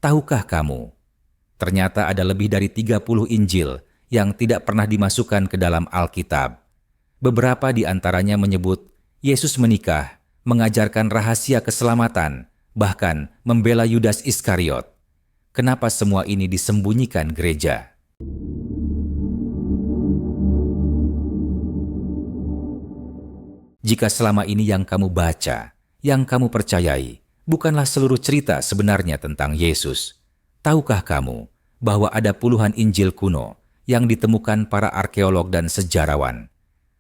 Tahukah kamu, ternyata ada lebih dari 30 Injil yang tidak pernah dimasukkan ke dalam Alkitab. Beberapa di antaranya menyebut Yesus menikah, mengajarkan rahasia keselamatan, bahkan membela Yudas Iskariot. Kenapa semua ini disembunyikan gereja? Jika selama ini yang kamu baca, yang kamu percayai, bukanlah seluruh cerita sebenarnya tentang Yesus, tahukah kamu bahwa ada puluhan Injil kuno yang ditemukan para arkeolog dan sejarawan,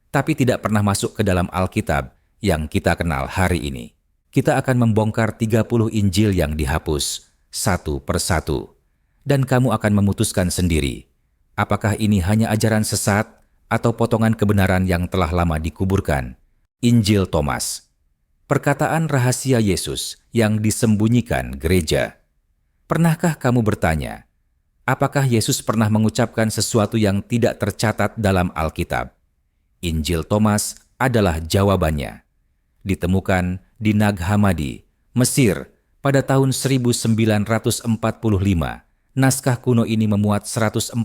tapi tidak pernah masuk ke dalam Alkitab yang kita kenal hari ini? Kita akan membongkar 30 Injil yang dihapus, satu persatu, dan kamu akan memutuskan sendiri, apakah ini hanya ajaran sesat atau potongan kebenaran yang telah lama dikuburkan. Injil Thomas, perkataan rahasia Yesus yang disembunyikan gereja. Pernahkah kamu bertanya, apakah Yesus pernah mengucapkan sesuatu yang tidak tercatat dalam Alkitab? Injil Thomas adalah jawabannya. Ditemukan di Nag Hammadi, Mesir, pada tahun 1945. Naskah kuno ini memuat 114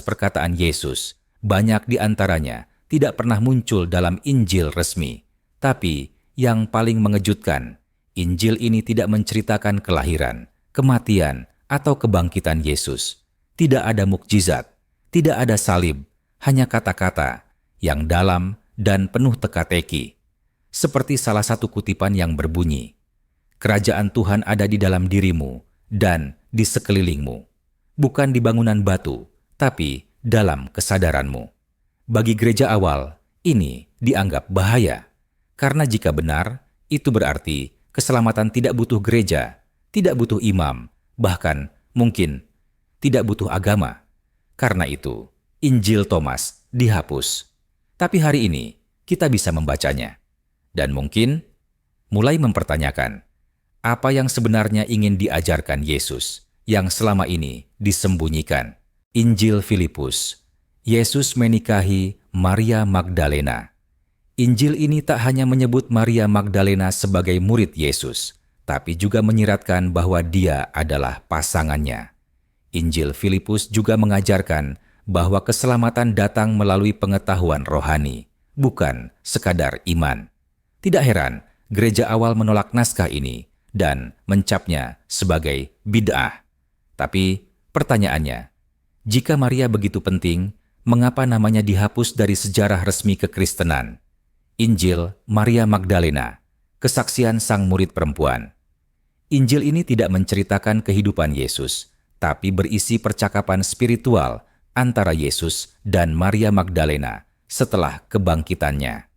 perkataan Yesus. Banyak di antaranya tidak pernah muncul dalam Injil resmi. Tapi yang paling mengejutkan, Injil ini tidak menceritakan kelahiran, kematian, atau kebangkitan Yesus. Tidak ada mukjizat, tidak ada salib, hanya kata-kata yang dalam dan penuh teka-teki. Seperti salah satu kutipan yang berbunyi, "Kerajaan Tuhan ada di dalam dirimu dan di sekelilingmu, bukan di bangunan batu, tapi dalam kesadaranmu." Bagi gereja awal, ini dianggap bahaya. Karena jika benar, itu berarti keselamatan tidak butuh gereja, tidak butuh imam, bahkan mungkin tidak butuh agama. Karena itu, Injil Thomas dihapus. Tapi hari ini, kita bisa membacanya. Dan mungkin mulai mempertanyakan, apa yang sebenarnya ingin diajarkan Yesus yang selama ini disembunyikan. Injil Filipus, Yesus menikahi Maria Magdalena. Injil ini tak hanya menyebut Maria Magdalena sebagai murid Yesus, tapi juga menyiratkan bahwa dia adalah pasangannya. Injil Filipus juga mengajarkan bahwa keselamatan datang melalui pengetahuan rohani, bukan sekadar iman. Tidak heran, gereja awal menolak naskah ini dan mencapnya sebagai bid'ah. Tapi pertanyaannya, jika Maria begitu penting, mengapa namanya dihapus dari sejarah resmi kekristenan? Injil Maria Magdalena, kesaksian sang murid perempuan. Injil ini tidak menceritakan kehidupan Yesus, tapi berisi percakapan spiritual antara Yesus dan Maria Magdalena setelah kebangkitannya.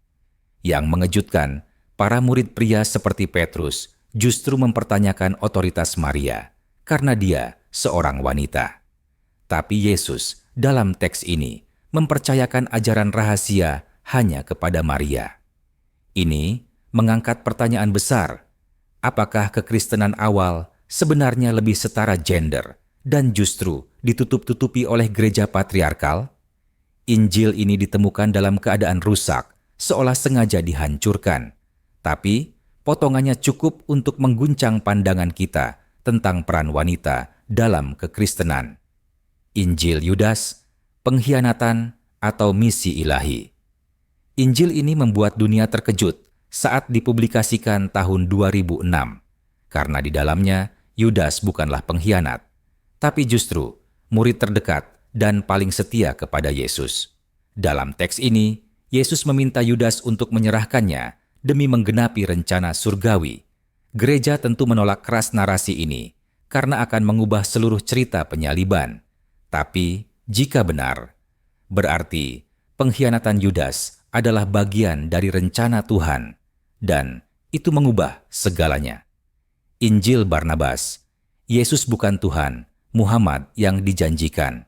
Yang mengejutkan, para murid pria seperti Petrus justru mempertanyakan otoritas Maria karena dia seorang wanita. Tapi Yesus dalam teks ini mempercayakan ajaran rahasia hanya kepada Maria. Ini mengangkat pertanyaan besar. Apakah kekristenan awal sebenarnya lebih setara gender dan justru ditutup-tutupi oleh gereja patriarkal? Injil ini ditemukan dalam keadaan rusak, seolah sengaja dihancurkan. Tapi potongannya cukup untuk mengguncang pandangan kita tentang peran wanita dalam kekristenan. Injil Yudas, pengkhianatan atau misi ilahi. Injil ini membuat dunia terkejut saat dipublikasikan tahun 2006, karena di dalamnya Yudas bukanlah pengkhianat, tapi justru murid terdekat dan paling setia kepada Yesus. Dalam teks ini, Yesus meminta Yudas untuk menyerahkannya demi menggenapi rencana surgawi. Gereja tentu menolak keras narasi ini karena akan mengubah seluruh cerita penyaliban. Tapi jika benar, berarti pengkhianatan Yudas adalah bagian dari rencana Tuhan, dan itu mengubah segalanya. Injil Barnabas, Yesus bukan Tuhan, Muhammad yang dijanjikan.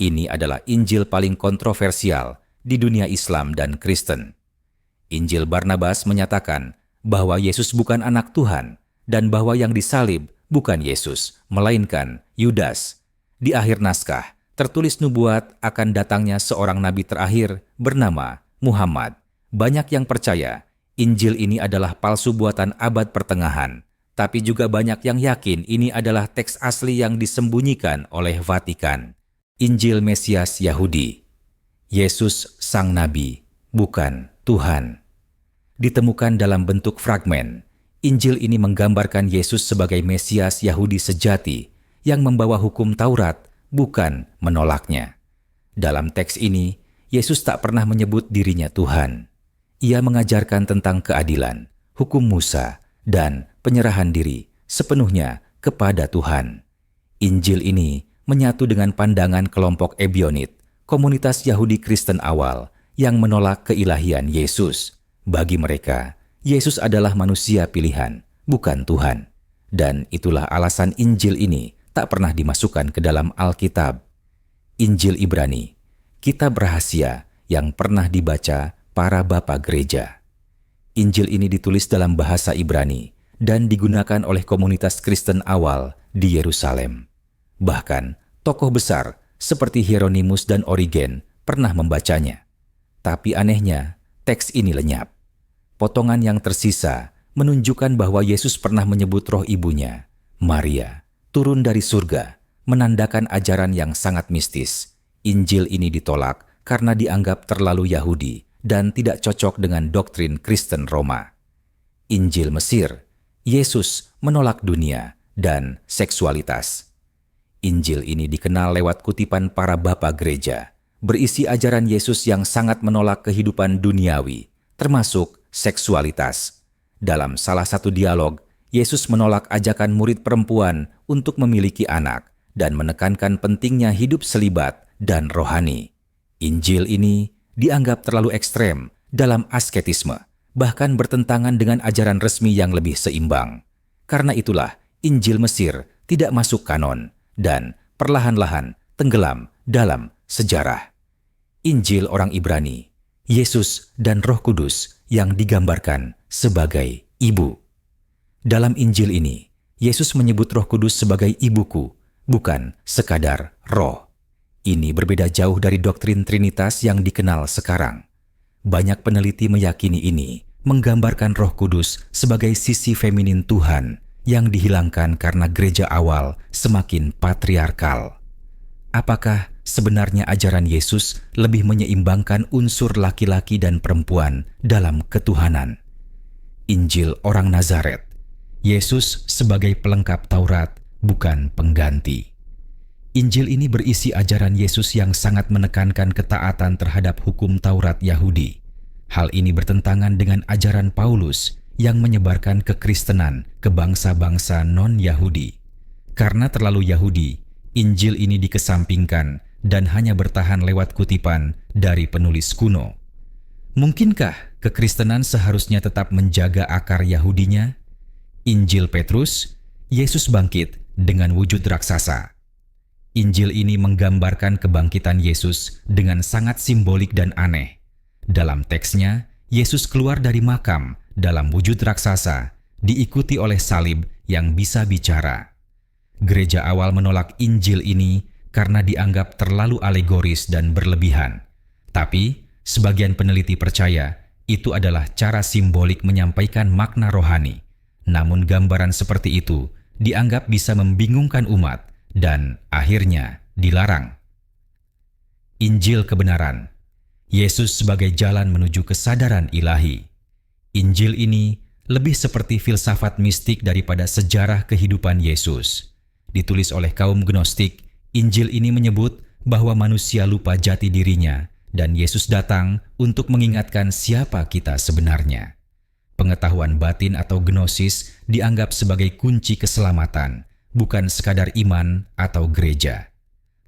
Ini adalah Injil paling kontroversial di dunia Islam dan Kristen. Injil Barnabas menyatakan bahwa Yesus bukan anak Tuhan dan bahwa yang disalib bukan Yesus, melainkan Yudas. Di akhir naskah, tertulis nubuat akan datangnya seorang nabi terakhir bernama Muhammad. Banyak yang percaya Injil ini adalah palsu buatan abad pertengahan, Tapi juga banyak yang yakin ini adalah teks asli yang disembunyikan oleh Vatikan. Injil Mesias Yahudi. Yesus Sang Nabi, bukan Tuhan. Ditemukan dalam bentuk fragmen, Injil ini menggambarkan Yesus sebagai Mesias Yahudi sejati yang membawa hukum Taurat, bukan menolaknya. Dalam teks ini, Yesus tak pernah menyebut dirinya Tuhan. Ia mengajarkan tentang keadilan, hukum Musa, dan penyerahan diri sepenuhnya kepada Tuhan. Injil ini menyatu dengan pandangan kelompok Ebionit, komunitas Yahudi Kristen awal yang menolak keilahian Yesus. Bagi mereka, Yesus adalah manusia pilihan, bukan Tuhan. Dan itulah alasan Injil ini tak pernah dimasukkan ke dalam Alkitab. Injil Ibrani, kitab rahasia yang pernah dibaca para bapa gereja. Injil ini ditulis dalam bahasa Ibrani dan digunakan oleh komunitas Kristen awal di Yerusalem. Bahkan, tokoh besar seperti Hieronymus dan Origen pernah membacanya. Tapi anehnya, teks ini lenyap. Potongan yang tersisa menunjukkan bahwa Yesus pernah menyebut roh ibunya, Maria, turun dari surga, menandakan ajaran yang sangat mistis. Injil ini ditolak karena dianggap terlalu Yahudi dan tidak cocok dengan doktrin Kristen Roma. Injil Mesir, Yesus menolak dunia dan seksualitas. Injil ini dikenal lewat kutipan para bapa gereja, berisi ajaran Yesus yang sangat menolak kehidupan duniawi, termasuk seksualitas. Dalam salah satu dialog, Yesus menolak ajakan murid perempuan untuk memiliki anak dan menekankan pentingnya hidup selibat dan rohani. Injil ini dianggap terlalu ekstrem dalam asketisme, bahkan bertentangan dengan ajaran resmi yang lebih seimbang. Karena itulah, Injil Mesir tidak masuk kanon dan perlahan-lahan tenggelam dalam sejarah. Injil orang Ibrani, Yesus dan Roh Kudus yang digambarkan sebagai ibu. Dalam Injil ini, Yesus menyebut Roh Kudus sebagai ibuku, bukan sekadar roh. Ini berbeda jauh dari doktrin Trinitas yang dikenal sekarang. Banyak peneliti meyakini ini menggambarkan Roh Kudus sebagai sisi feminin Tuhan yang dihilangkan karena gereja awal semakin patriarkal. Apakah sebenarnya ajaran Yesus lebih menyeimbangkan unsur laki-laki dan perempuan dalam ketuhanan? Injil orang Nazaret, Yesus sebagai pelengkap Taurat, bukan pengganti. Injil ini berisi ajaran Yesus yang sangat menekankan ketaatan terhadap hukum Taurat Yahudi. Hal ini bertentangan dengan ajaran Paulus yang menyebarkan kekristenan ke bangsa-bangsa non-Yahudi. Karena terlalu Yahudi, Injil ini dikesampingkan dan hanya bertahan lewat kutipan dari penulis kuno. Mungkinkah kekristenan seharusnya tetap menjaga akar Yahudinya? Injil Petrus, Yesus bangkit dengan wujud raksasa. Injil ini menggambarkan kebangkitan Yesus dengan sangat simbolik dan aneh. Dalam teksnya, Yesus keluar dari makam dalam wujud raksasa, diikuti oleh salib yang bisa bicara. Gereja awal menolak Injil ini karena dianggap terlalu alegoris dan berlebihan. Tapi, sebagian peneliti percaya itu adalah cara simbolik menyampaikan makna rohani. Namun gambaran seperti itu dianggap bisa membingungkan umat dan akhirnya dilarang. Injil kebenaran, Yesus sebagai jalan menuju kesadaran ilahi. Injil ini lebih seperti filsafat mistik daripada sejarah kehidupan Yesus. Ditulis oleh kaum Gnostik, Injil ini menyebut bahwa manusia lupa jati dirinya dan Yesus datang untuk mengingatkan siapa kita sebenarnya. Pengetahuan batin atau gnosis dianggap sebagai kunci keselamatan, bukan sekadar iman atau gereja.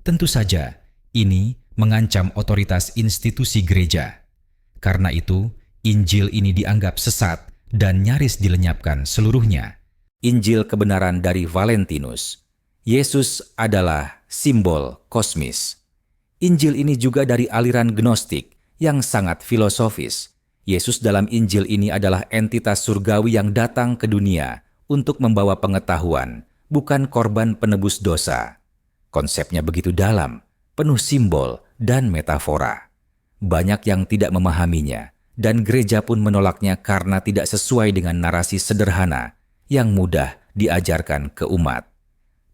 Tentu saja, ini mengancam otoritas institusi gereja. Karena itu, Injil ini dianggap sesat dan nyaris dilenyapkan seluruhnya. Injil kebenaran dari Valentinus, Yesus adalah simbol kosmis. Injil ini juga dari aliran Gnostik yang sangat filosofis. Yesus dalam Injil ini adalah entitas surgawi yang datang ke dunia untuk membawa pengetahuan, bukan korban penebus dosa. Konsepnya begitu dalam, penuh simbol dan metafora. Banyak yang tidak memahaminya, dan gereja pun menolaknya karena tidak sesuai dengan narasi sederhana yang mudah diajarkan ke umat.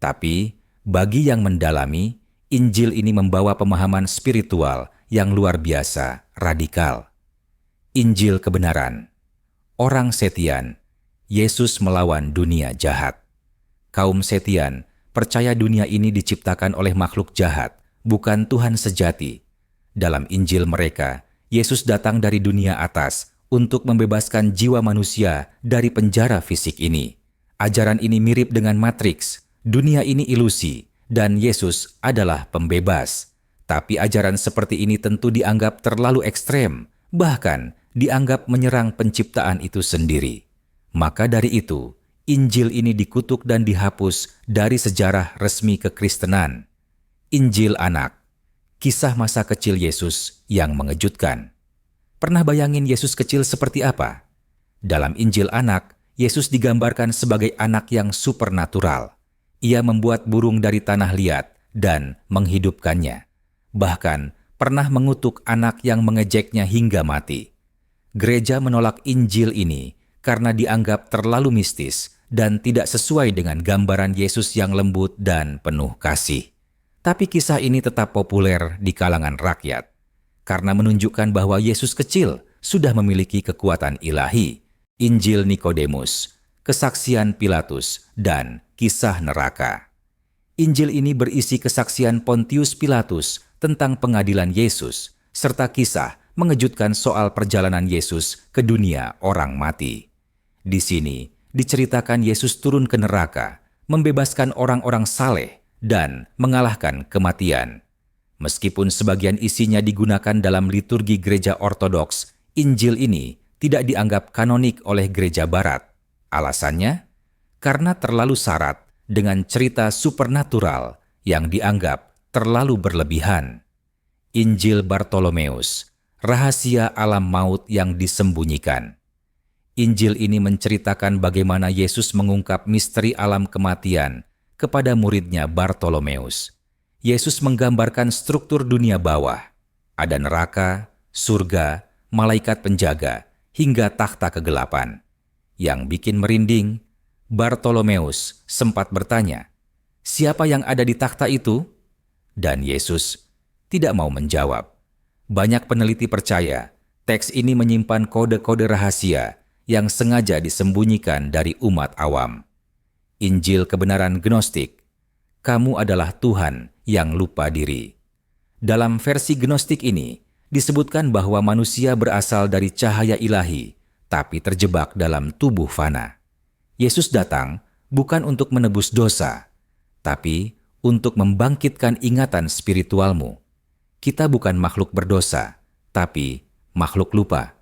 Tapi, bagi yang mendalami, Injil ini membawa pemahaman spiritual yang luar biasa, radikal. Injil kebenaran. Orang Setian, Yesus melawan dunia jahat. Kaum Setian percaya dunia ini diciptakan oleh makhluk jahat, bukan Tuhan sejati. Dalam Injil mereka, Yesus datang dari dunia atas untuk membebaskan jiwa manusia dari penjara fisik ini. Ajaran ini mirip dengan Matrix, dunia ini ilusi, dan Yesus adalah pembebas. Tapi ajaran seperti ini tentu dianggap terlalu ekstrem, bahkan dianggap menyerang penciptaan itu sendiri. Maka dari itu, Injil ini dikutuk dan dihapus dari sejarah resmi kekristenan. Injil anak, kisah masa kecil Yesus yang mengejutkan. Pernah bayangin Yesus kecil seperti apa? Dalam Injil anak, Yesus digambarkan sebagai anak yang supernatural. Ia membuat burung dari tanah liat dan menghidupkannya. Bahkan pernah mengutuk anak yang mengejeknya hingga mati. Gereja menolak Injil ini karena dianggap terlalu mistis dan tidak sesuai dengan gambaran Yesus yang lembut dan penuh kasih. Tapi kisah ini tetap populer di kalangan rakyat karena menunjukkan bahwa Yesus kecil sudah memiliki kekuatan ilahi. Injil Nikodemus, kesaksian Pilatus, dan kisah neraka. Injil ini berisi kesaksian Pontius Pilatus tentang pengadilan Yesus, serta kisah mengejutkan soal perjalanan Yesus ke dunia orang mati. Di sini diceritakan Yesus turun ke neraka, membebaskan orang-orang saleh, dan mengalahkan kematian. Meskipun sebagian isinya digunakan dalam liturgi gereja Ortodoks, Injil ini tidak dianggap kanonik oleh gereja Barat. Alasannya? Karena terlalu syarat dengan cerita supernatural yang dianggap terlalu berlebihan. Injil Bartolomeus, rahasia alam maut yang disembunyikan. Injil ini menceritakan bagaimana Yesus mengungkap misteri alam kematian kepada muridnya Bartolomeus. Yesus menggambarkan struktur dunia bawah. Ada neraka, surga, malaikat penjaga, hingga takhta kegelapan. Yang bikin merinding, Bartolomeus sempat bertanya, "Siapa yang ada di takhta itu?" Dan Yesus tidak mau menjawab. Banyak peneliti percaya teks ini menyimpan kode-kode rahasia yang sengaja disembunyikan dari umat awam. Injil kebenaran Gnostik, kamu adalah Tuhan yang lupa diri. Dalam versi Gnostik ini, disebutkan bahwa manusia berasal dari cahaya ilahi, tapi terjebak dalam tubuh fana. Yesus datang bukan untuk menebus dosa, tapi untuk membangkitkan ingatan spiritualmu. Kita bukan makhluk berdosa, tapi makhluk lupa.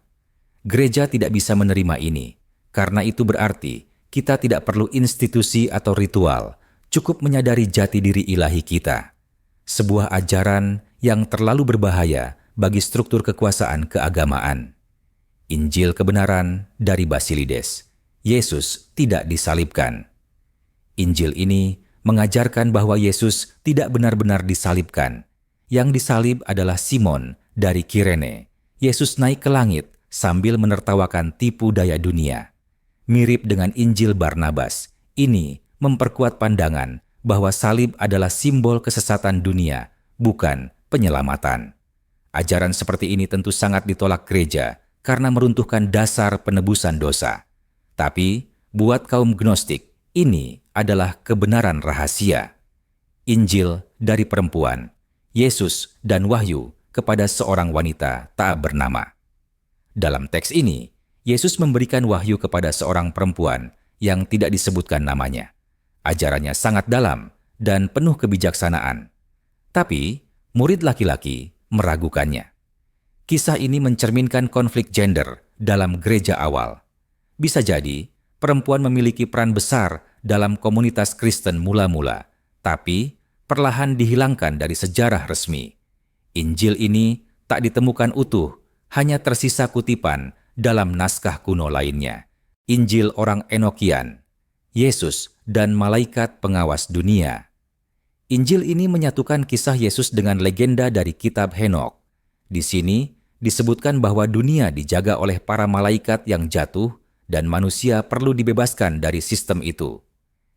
Gereja tidak bisa menerima ini, karena itu berarti kita tidak perlu institusi atau ritual, cukup menyadari jati diri ilahi kita. Sebuah ajaran yang terlalu berbahaya bagi struktur kekuasaan keagamaan. Injil kebenaran dari Basilides. Yesus tidak disalibkan. Injil ini mengajarkan bahwa Yesus tidak benar-benar disalibkan. Yang disalib adalah Simon dari Kirene. Yesus naik ke langit sambil menertawakan tipu daya dunia. Mirip dengan Injil Barnabas, ini memperkuat pandangan bahwa salib adalah simbol kesesatan dunia, bukan penyelamatan. Ajaran seperti ini tentu sangat ditolak gereja karena meruntuhkan dasar penebusan dosa. Tapi, buat kaum Gnostik, ini adalah kebenaran rahasia. Injil dari perempuan, Yesus dan wahyu kepada seorang wanita tak bernama. Dalam teks ini, Yesus memberikan wahyu kepada seorang perempuan yang tidak disebutkan namanya. Ajarannya sangat dalam dan penuh kebijaksanaan. Tapi, murid laki-laki meragukannya. Kisah ini mencerminkan konflik gender dalam gereja awal. Bisa jadi, perempuan memiliki peran besar dalam komunitas Kristen mula-mula, tapi perlahan dihilangkan dari sejarah resmi. Injil ini tak ditemukan utuh, hanya tersisa kutipan dalam naskah kuno lainnya. Injil orang Enokian, Yesus dan malaikat pengawas dunia. Injil ini menyatukan kisah Yesus dengan legenda dari kitab Henokh. Di sini disebutkan bahwa dunia dijaga oleh para malaikat yang jatuh dan manusia perlu dibebaskan dari sistem itu.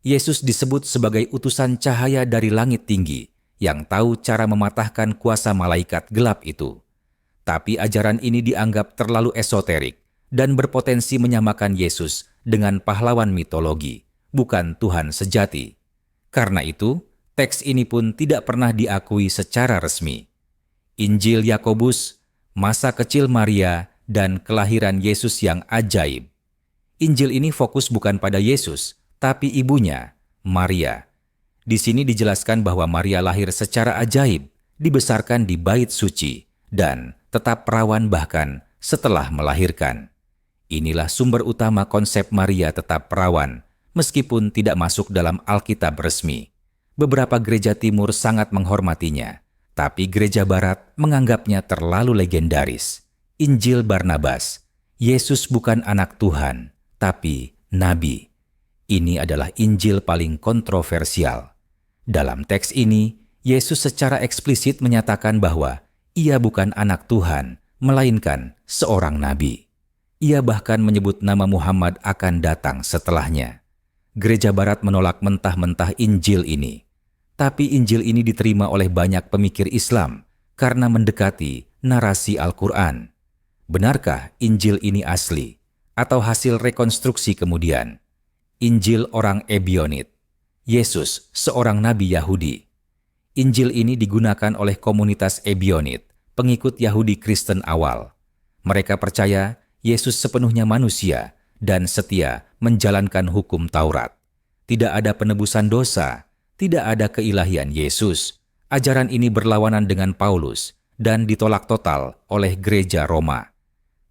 Yesus disebut sebagai utusan cahaya dari langit tinggi yang tahu cara mematahkan kuasa malaikat gelap itu. Tapi ajaran ini dianggap terlalu esoterik dan berpotensi menyamakan Yesus dengan pahlawan mitologi, bukan Tuhan sejati. Karena itu, teks ini pun tidak pernah diakui secara resmi. Injil Yakobus, masa kecil Maria, dan kelahiran Yesus yang ajaib. Injil ini fokus bukan pada Yesus, tapi ibunya, Maria. Di sini dijelaskan bahwa Maria lahir secara ajaib, dibesarkan di bait suci, dan tetap perawan bahkan setelah melahirkan. Inilah sumber utama konsep Maria tetap perawan, meskipun tidak masuk dalam Alkitab resmi. Beberapa gereja timur sangat menghormatinya, tapi gereja barat menganggapnya terlalu legendaris. Injil Barnabas, Yesus bukan anak Tuhan, tapi nabi. Ini adalah Injil paling kontroversial. Dalam teks ini, Yesus secara eksplisit menyatakan bahwa ia bukan anak Tuhan, melainkan seorang nabi. Ia bahkan menyebut nama Muhammad akan datang setelahnya. Gereja barat menolak mentah-mentah Injil ini. Tapi Injil ini diterima oleh banyak pemikir Islam karena mendekati narasi Al-Quran. Benarkah Injil ini asli atau hasil rekonstruksi kemudian? Injil orang Ebionit. Yesus, seorang nabi Yahudi. Injil ini digunakan oleh komunitas Ebionit, pengikut Yahudi Kristen awal. Mereka percaya Yesus sepenuhnya manusia dan setia menjalankan hukum Taurat. Tidak ada penebusan dosa, tidak ada keilahian Yesus. Ajaran ini berlawanan dengan Paulus dan ditolak total oleh gereja Roma.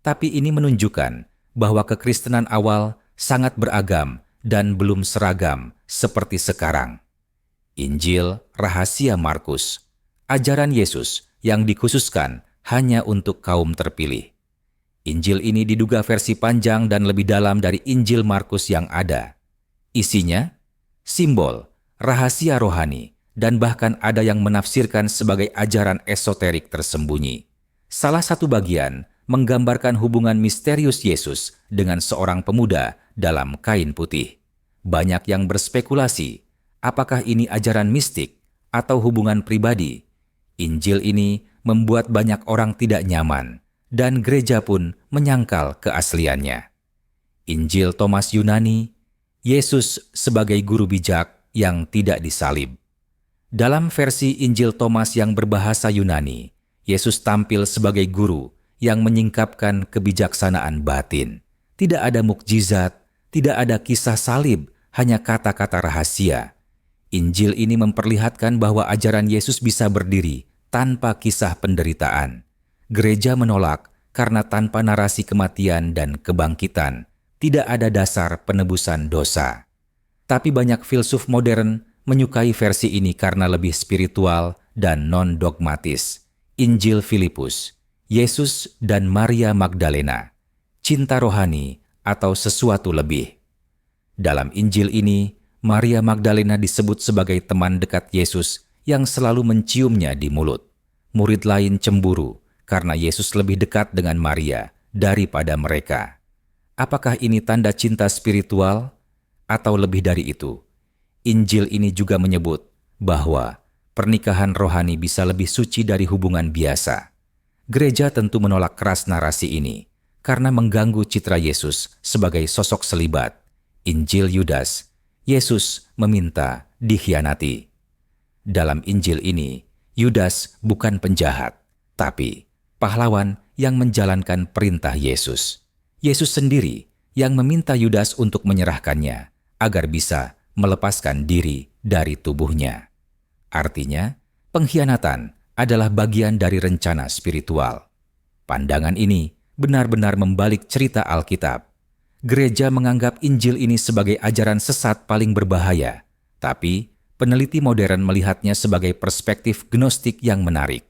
Tapi ini menunjukkan bahwa kekristenan awal sangat beragam dan belum seragam seperti sekarang. Injil Rahasia Markus, ajaran Yesus yang dikhususkan hanya untuk kaum terpilih. Injil ini diduga versi panjang dan lebih dalam dari Injil Markus yang ada. Isinya, simbol, rahasia rohani, dan bahkan ada yang menafsirkan sebagai ajaran esoterik tersembunyi. Salah satu bagian menggambarkan hubungan misterius Yesus dengan seorang pemuda dalam kain putih. Banyak yang berspekulasi, apakah ini ajaran mistik atau hubungan pribadi? Injil ini membuat banyak orang tidak nyaman, dan gereja pun menyangkal keasliannya. Injil Thomas Yunani, Yesus sebagai guru bijak yang tidak disalib. Dalam versi Injil Thomas yang berbahasa Yunani, Yesus tampil sebagai guru yang menyingkapkan kebijaksanaan batin. Tidak ada mukjizat, tidak ada kisah salib, hanya kata-kata rahasia. Injil ini memperlihatkan bahwa ajaran Yesus bisa berdiri tanpa kisah penderitaan. Gereja menolak karena tanpa narasi kematian dan kebangkitan, tidak ada dasar penebusan dosa. Tapi banyak filsuf modern menyukai versi ini karena lebih spiritual dan non-dogmatis. Injil Filipus, Yesus dan Maria Magdalena, cinta rohani atau sesuatu lebih. Dalam Injil ini, Maria Magdalena disebut sebagai teman dekat Yesus yang selalu menciumnya di mulut. Murid lain cemburu karena Yesus lebih dekat dengan Maria daripada mereka. Apakah ini tanda cinta spiritual? Atau lebih dari itu, Injil ini juga menyebut bahwa pernikahan rohani bisa lebih suci dari hubungan biasa. Gereja tentu menolak keras narasi ini karena mengganggu citra Yesus sebagai sosok selibat. Injil Yudas, Yesus meminta dikhianati. Dalam Injil ini, Yudas bukan penjahat, tapi pahlawan yang menjalankan perintah Yesus. Yesus sendiri yang meminta Yudas untuk menyerahkannya agar bisa melepaskan diri dari tubuhnya. Artinya, pengkhianatan adalah bagian dari rencana spiritual. Pandangan ini benar-benar membalik cerita Alkitab. Gereja menganggap Injil ini sebagai ajaran sesat paling berbahaya, tapi peneliti modern melihatnya sebagai perspektif gnostik yang menarik.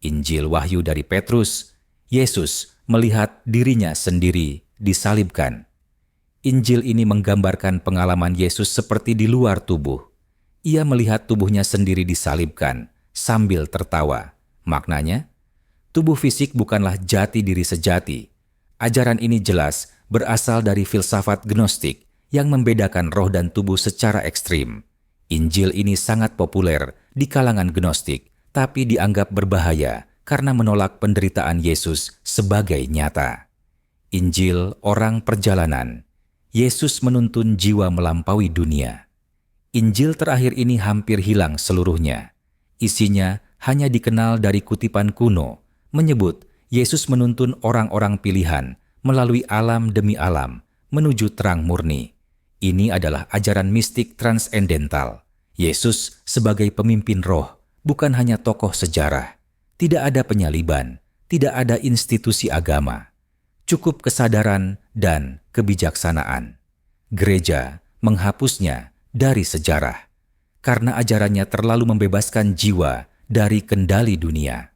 Injil Wahyu dari Petrus, Yesus melihat dirinya sendiri disalibkan. Injil ini menggambarkan pengalaman Yesus seperti di luar tubuh. Ia melihat tubuhnya sendiri disalibkan sambil tertawa. Maknanya, tubuh fisik bukanlah jati diri sejati. Ajaran ini jelas berasal dari filsafat gnostik yang membedakan roh dan tubuh secara ekstrim. Injil ini sangat populer di kalangan Gnostik, tapi dianggap berbahaya karena menolak penderitaan Yesus sebagai nyata. Injil orang perjalanan. Yesus menuntun jiwa melampaui dunia. Injil terakhir ini hampir hilang seluruhnya. Isinya hanya dikenal dari kutipan kuno, menyebut Yesus menuntun orang-orang pilihan melalui alam demi alam menuju terang murni. Ini adalah ajaran mistik transendental. Yesus sebagai pemimpin roh, bukan hanya tokoh sejarah. Tidak ada penyaliban, tidak ada institusi agama. Cukup kesadaran dan kebijaksanaan. Gereja menghapusnya dari sejarah, karena ajarannya terlalu membebaskan jiwa dari kendali dunia.